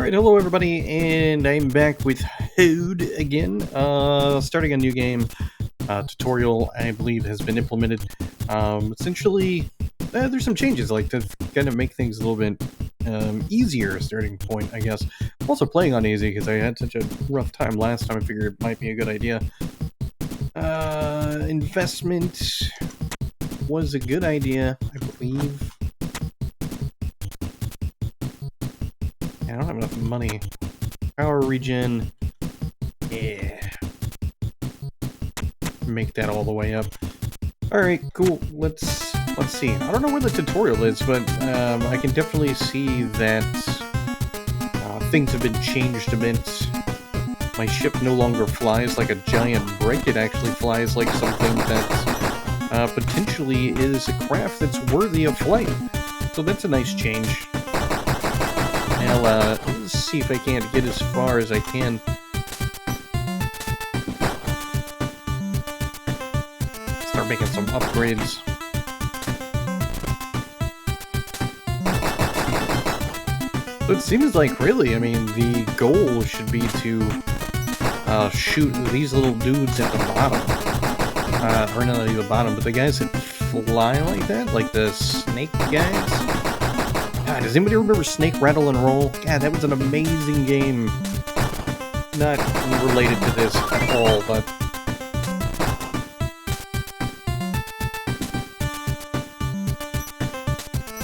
Alright, hello everybody, and I'm back with HODE again. Starting a new game. Tutorial, I believe, has been implemented. Essentially, there's some changes, like, to kind of make things a little bit easier starting point, I guess. I'm also playing on easy, because I had such a rough time last time, I figured it might be a good idea. Investment was a good idea, I believe. I don't have enough money. Power regen. Yeah. Make that all the way up. Alright, cool. Let's see. I don't know where the tutorial is, but I can definitely see that things have been changed a bit. My ship no longer flies like a giant brick. It actually flies like something that potentially is a craft that's worthy of flight. So that's a nice change. Now, let's see if I can't get as far as I can. Start making some upgrades. So it seems like, really, I mean, the goal should be to shoot these little dudes at the bottom. Or not at the bottom, but the guys that fly like that, like the snake guys. God, does anybody remember Snake Rattle and Roll? God, that was an amazing game. Not related to this at all, but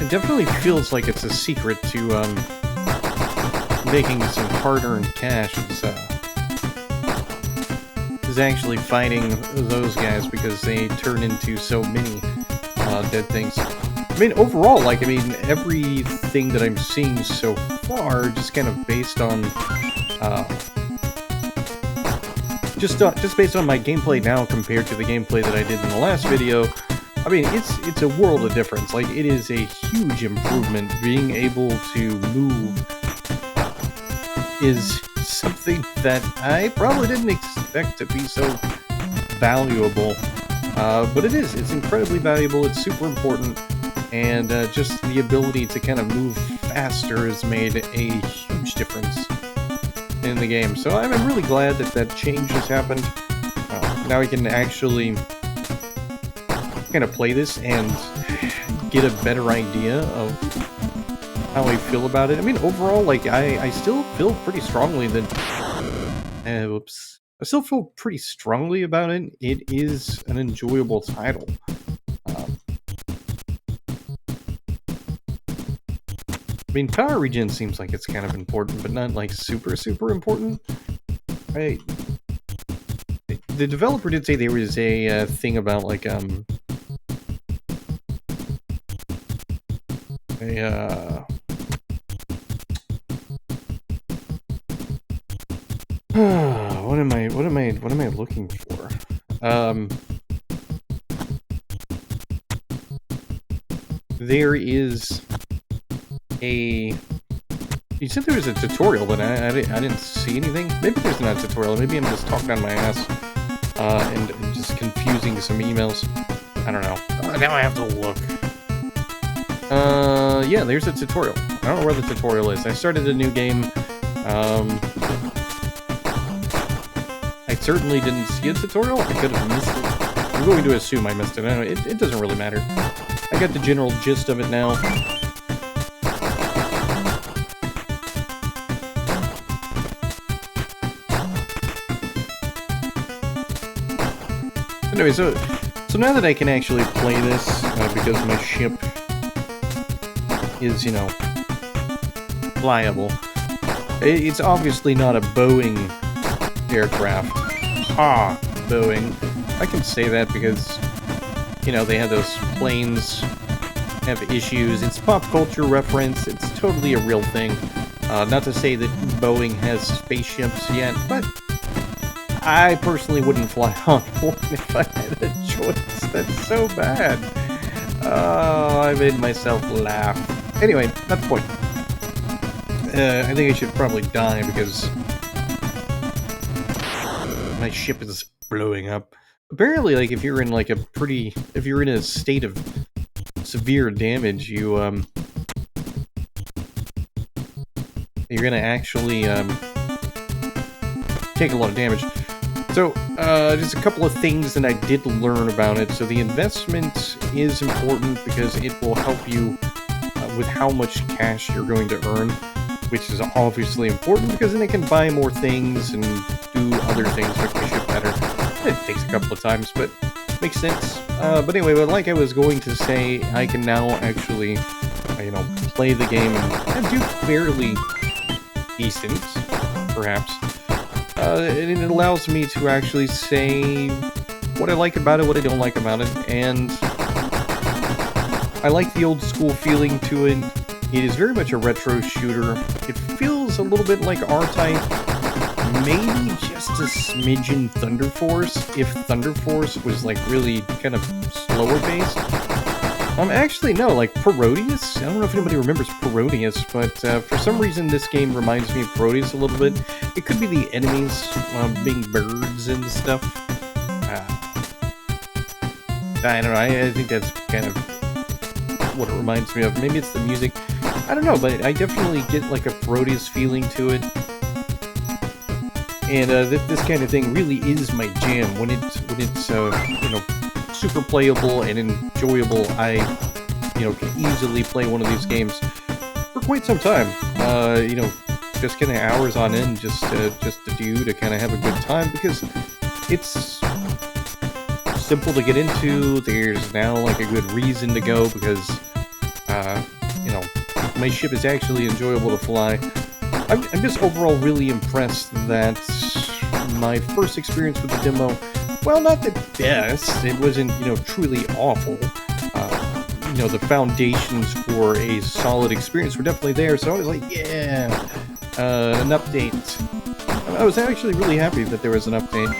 it definitely feels like it's a secret to making some hard-earned cash. Is actually fighting those guys because they turn into so many dead things. I mean, overall, like, I mean, everything that I'm seeing so far, just kind of based on, just based on my gameplay now compared to the gameplay that I did in the last video, I mean, it's a world of difference. Like, it is a huge improvement. Being able to move is something that I probably didn't expect to be so valuable, but it is. It's incredibly valuable. It's super important. And just the ability to kind of move faster has made a huge difference in the game. So I'm really glad that that change has happened. Now we can actually kind of play this and get a better idea of how I feel about it. I mean, overall, like, I still feel pretty strongly that... whoops. I still feel pretty strongly about it. It is an enjoyable title. I mean, power regen seems like it's kind of important, but not, like, super important. The developer did say there was a thing about, like, what am I looking for? There is a... You said there was a tutorial, but I didn't see anything. Maybe there's not a tutorial. Maybe I'm just talking on my ass and just confusing some emails. I don't know. Now I have to look. Yeah, there's a tutorial. I don't know where the tutorial is. I started a new game. I certainly didn't see a tutorial. I could have missed it. I'm going to assume I missed it. I don't know. It doesn't really matter. I got the general gist of it now. Anyway, so now that I can actually play this, because my ship is, you know, flyable, it's obviously not a Boeing aircraft. Boeing. I can say that because, you know, they have those planes have issues. It's pop culture reference. It's totally a real thing. Not to say that Boeing has spaceships yet, but I personally wouldn't fly on one if I had a choice. That's so bad. Oh, I made myself laugh. Anyway, not the point. I think I should probably die because my ship is blowing up. Apparently, like, if you're in, like, if you're in a state of severe damage, you, you're gonna actually take a lot of damage. So, just a couple of things that I did learn about it. So the investment is important because it will help you with how much cash you're going to earn, which is obviously important because then it can buy more things and do other things, make my ship better. It takes a couple of times, but makes sense. But anyway, but like I was going to say, I can now actually, play the game and do fairly decent, perhaps. And it allows me to actually say what I like about it, what I don't like about it, and I like the old school feeling to it. It is very much a retro shooter. It feels a little bit like R-Type, maybe just a smidgen Thunder Force, if Thunder Force was like really kind of slower paced. Actually, no, like Parodius. I don't know if anybody remembers Parodius, but for some reason this game reminds me of Parodius a little bit. It could be the enemies being birds and stuff. I don't know, I think that's kind of what it reminds me of. Maybe it's the music. I don't know, but I definitely get like a Parodius feeling to it. And this kind of thing really is my jam. When it's super playable and enjoyable, I can easily play one of these games for quite some time. Just kind of hours on end, just to kind of have a good time, because it's simple to get into. There's now like a good reason to go because my ship is actually enjoyable to fly. I'm just overall really impressed that my first experience with the demo, well, not the best, it wasn't, truly awful. The foundations for a solid experience were definitely there, so I was like, yeah, an update. I was actually really happy that there was an update.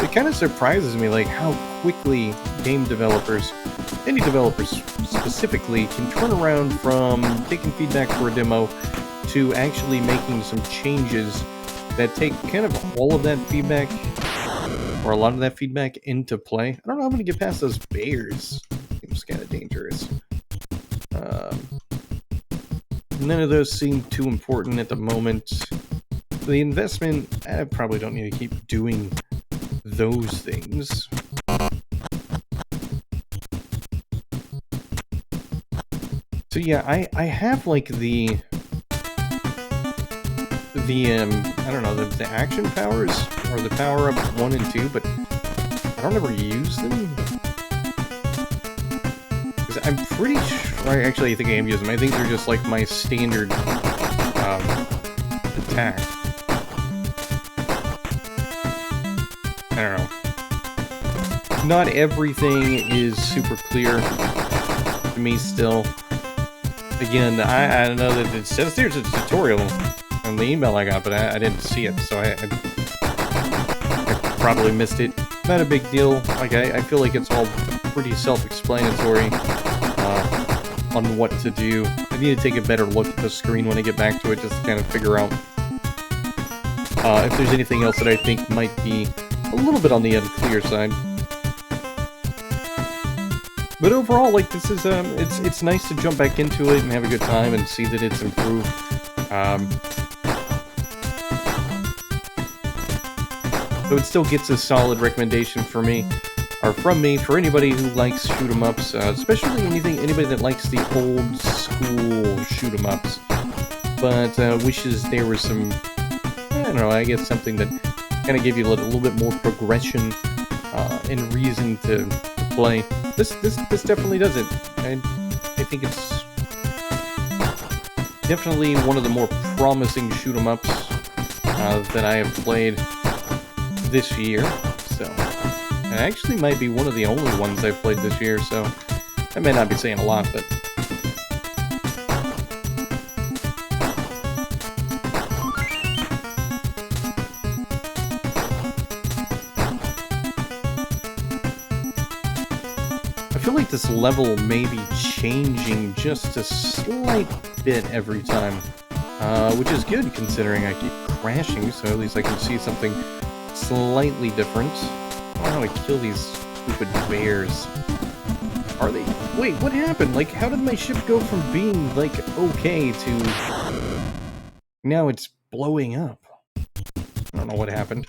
It kind of surprises me, like, how quickly game developers, indie developers specifically, can turn around from taking feedback for a demo to actually making some changes that take kind of all of that feedback, or a lot of that feedback, into play. I don't know how I'm going to get past those bears. Seems kind of dangerous. None of those seem too important at the moment. The investment, I probably don't need to keep doing those things. So yeah, I have like the I don't know, the action powers, or the power-up 1 and 2, but I don't ever use them. Because I'm pretty sure, actually I think I am using them. I think they're just like my standard attack. I don't know. Not everything is super clear to me still. Again, I don't know that it says there's a tutorial on the email I got, but I didn't see it, so I probably missed it. Not a big deal. Like, I feel like it's all pretty self-explanatory on what to do. I need to take a better look at the screen when I get back to it, just to kind of figure out if there's anything else that I think might be a little bit on the unclear side. But overall, like, this is, it's nice to jump back into it and have a good time and see that it's improved. So it still gets a solid recommendation for me, or from me, for anybody who likes shoot-'em-ups, especially anybody that likes the old school shoot-'em-ups, but wishes there was some, I don't know, I guess something that kind of gave you a little bit more progression and reason to play. This definitely does it. I think it's definitely one of the more promising shoot-'em-ups that I have played this year. So, it actually might be one of the only ones I've played this year, so I may not be saying a lot, but I feel like this level may be changing just a slight bit every time, which is good considering I keep crashing, so at least I can see something slightly different. I don't know how to kill these stupid bears. Are they... Wait, what happened? Like, how did my ship go from being, like, okay to Now it's blowing up. I don't know what happened.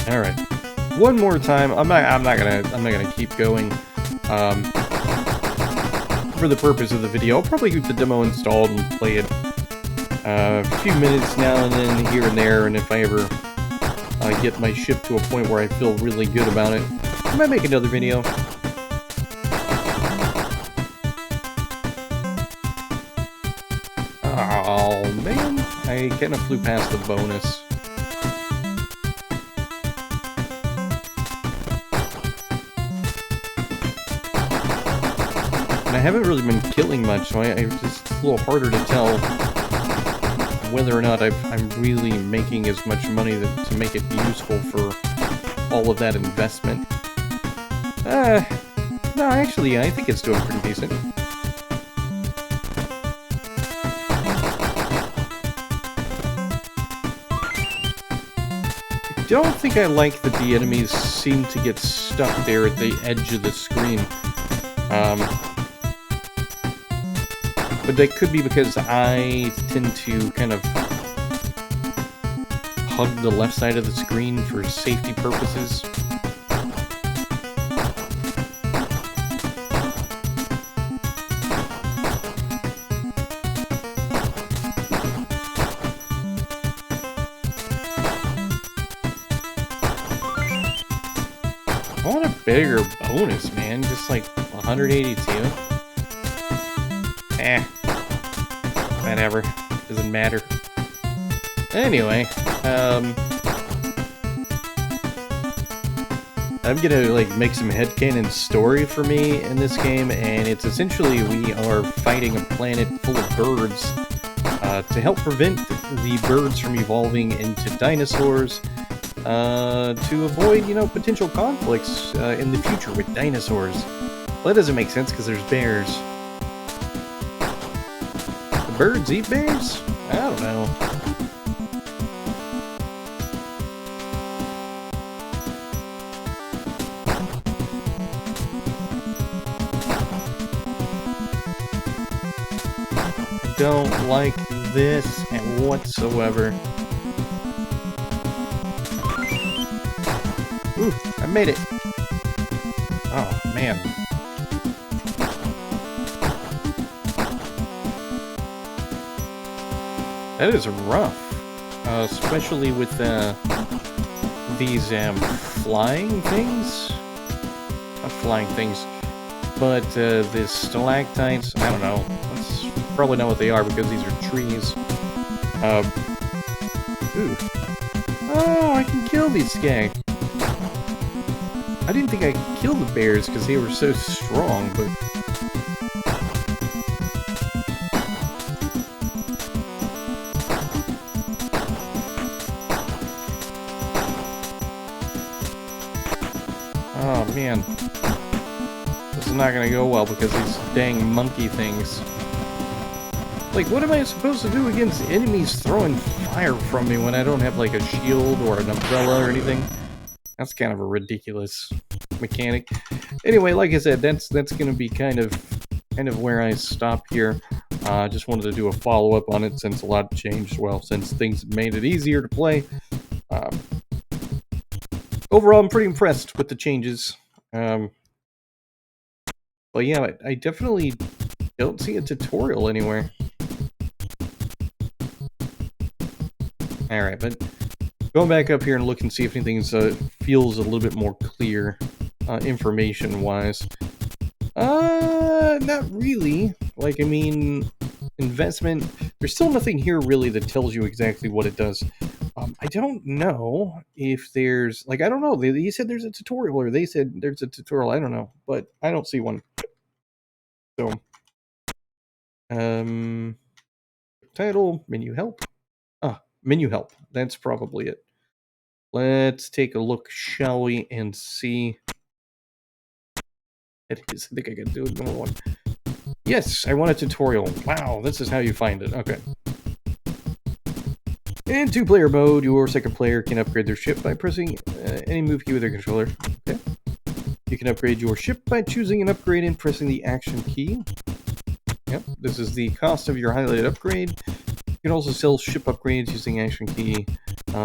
All right, one more time. I'm not gonna keep going. For the purpose of the video, I'll probably keep the demo installed and play it a few minutes now and then, here and there. And if I ever get my ship to a point where I feel really good about it, I might make another video. Oh man, I kind of flew past the bonus. And I haven't really been killing much, so it's just a little harder to tell whether or not I'm really making as much money to make it useful for all of that investment. No, actually, I think it's doing pretty decent. I don't think I like that the enemies seem to get stuck there at the edge of the screen. But that could be because I tend to kind of hug the left side of the screen for safety purposes. I want a bigger bonus, man. Just like 182. Whatever. Doesn't matter. Anyway, I'm gonna like make some headcanon story for me in this game, and it's essentially we are fighting a planet full of birds to help prevent the birds from evolving into dinosaurs, to avoid, potential conflicts in the future with dinosaurs. Well, that doesn't make sense because there's bears. The birds eat bears? I don't know. Don't like this whatsoever. Ooh, I made it. Oh, man. That is rough. Especially with these flying things? Not flying things. But the stalactites, I don't know. That's probably not what they are because these are trees. Ooh. Oh, I can kill these guys. I didn't think I could kill the bears because they were so strong, but... Oh, man. This is not gonna go well because these dang monkey things. Like, what am I supposed to do against enemies throwing fire from me when I don't have, like, a shield or an umbrella or anything? That's kind of a ridiculous mechanic. Anyway, like I said, that's gonna be kind of where I stop here. Just wanted to do a follow-up on it since a lot changed. Well, since things made it easier to play. Overall, I'm pretty impressed with the changes. But yeah, I definitely don't see a tutorial anywhere. Alright, but going back up here and look and see if anything feels a little bit more clear, information-wise. Not really. Like, I mean, investment, there's still nothing here really that tells you exactly what it does. I don't know if there's, like, I don't know, he said there's a tutorial, or they said there's a tutorial, I don't know, but I don't see one. So, title, menu help. Menu help. That's probably it. Let's take a look, shall we, and see. It is. I think I can do it. Number one. Yes, I want a tutorial. Wow, this is how you find it. Okay. In two-player mode, your second player can upgrade their ship by pressing any move key with their controller. Okay. You can upgrade your ship by choosing an upgrade and pressing the action key. Yep, this is the cost of your highlighted upgrade. You can also sell ship upgrades using action key.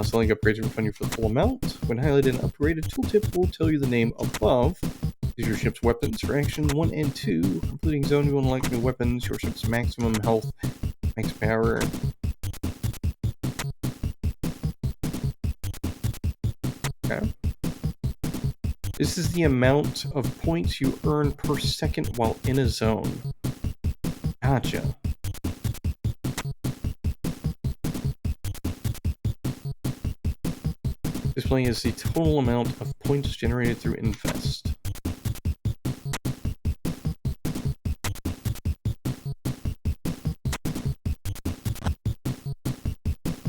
Selling upgrades will refund you for the full amount. When highlighted and upgraded, tooltip will tell you the name above. Use your ship's weapons for action 1 and 2. Completing zone, you will unlock new weapons, your ship's maximum health, max power. Okay. This is the amount of points you earn per second while in a zone. Gotcha. Displaying is the total amount of points generated through invest.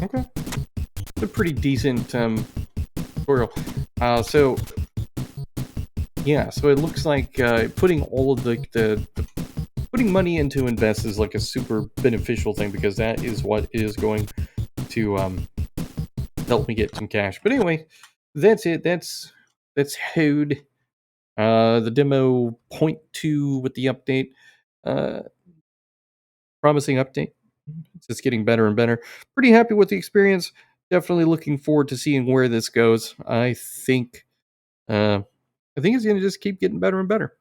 Okay. It's a pretty decent tutorial. So it looks like putting all of the putting money into invest is like a super beneficial thing, because that is what is going to help me get some cash. But anyway, that's it. That's HODE. The demo 0.2 with the update. Promising update. It's just getting better and better. Pretty happy with the experience. Definitely looking forward to seeing where this goes. I think it's going to just keep getting better and better.